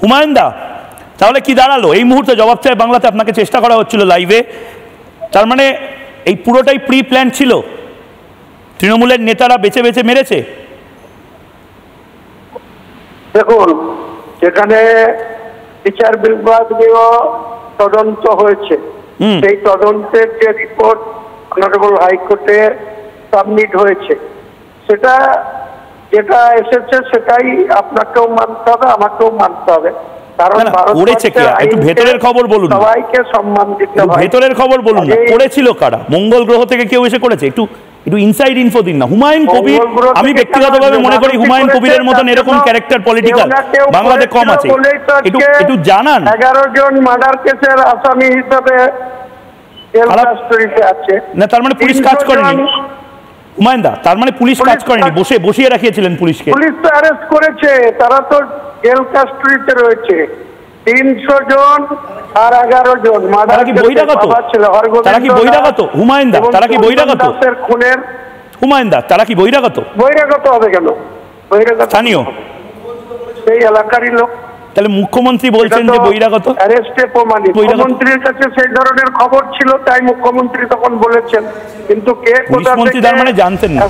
হুমায়ুন দা, তাহলে কি দাঁড়ালো? এই মুহূর্তে জবাব চাই বাংলাতে আপনাকে চেষ্টা করা হচ্ছিল লাইভে, তার মানে এই পুরোটাই প্রি প্ল্যান ছিল, তৃণমূলের নেতারা বেছে বেছে মেরেছে? দেখুন, যেখানে বিচার বিভাগীয় তদন্ত হয়েছে, সেই তদন্তের যে রিপোর্ট অনারেবল হাইকোর্টে সাবমিট হয়েছে, সেটা যেটা এসেছে সেটাই আপনাকেও মানতে হবে, আমাকেও মানতে হবে। কারণ একটু ভেতরের খবর বলুন, সবাইকে সম্মান দিতে হবে। ভেতরের খবর বলুন, করেছিল কারা? মঙ্গল গ্রহ থেকে কেউ এসে করেছে? একটু ইনসাইড ইনফো দিন না। হুমায়ুন কবির, আমি ব্যক্তিগতভাবে মনে করি হুমায়ুন কবিরের মতন এরকম ক্যারেক্টার পলিটিক্যাল বাংলাতে কম আছে, একটু জানান। 11 জন মার্ডার কেসের আসামি হিসেবে আছে না, তার মানে পুলিশ কাজ করেনি হুমায়ুন দা? তার মানে পুলিশ কাজ করেনি, বসিয়ে রাখিয়েছিলেন পুলিশকে? পুলিশ তো অ্যারেস্ট করেছে, তারা তো জেল কাস্টডিতে রয়েছে। 300 জন আর 11 জন মার্ডার। তারা কি বহিরাগত? তারা কি বহিরাগত হুমায়ুন দা? তারা কি বহিরাগত? খুনের হুমায়ুন দা, তারা কি বহিরাগত? বহিরাগত হবে কেন? বহিরাগত স্থানীয় সেই এলাকারই লোক। তাহলে মুখ্যমন্ত্রী বলছেন যে বহিরাগত? অ্যারেস্টে প্রমাণিত। মুখ্যমন্ত্রীর কাছে সেই ধরনের খবর ছিল, তাই মুখ্যমন্ত্রী তখন বলেছেন। কিন্তু কে কোথা থেকে তার মানে জানতেন না।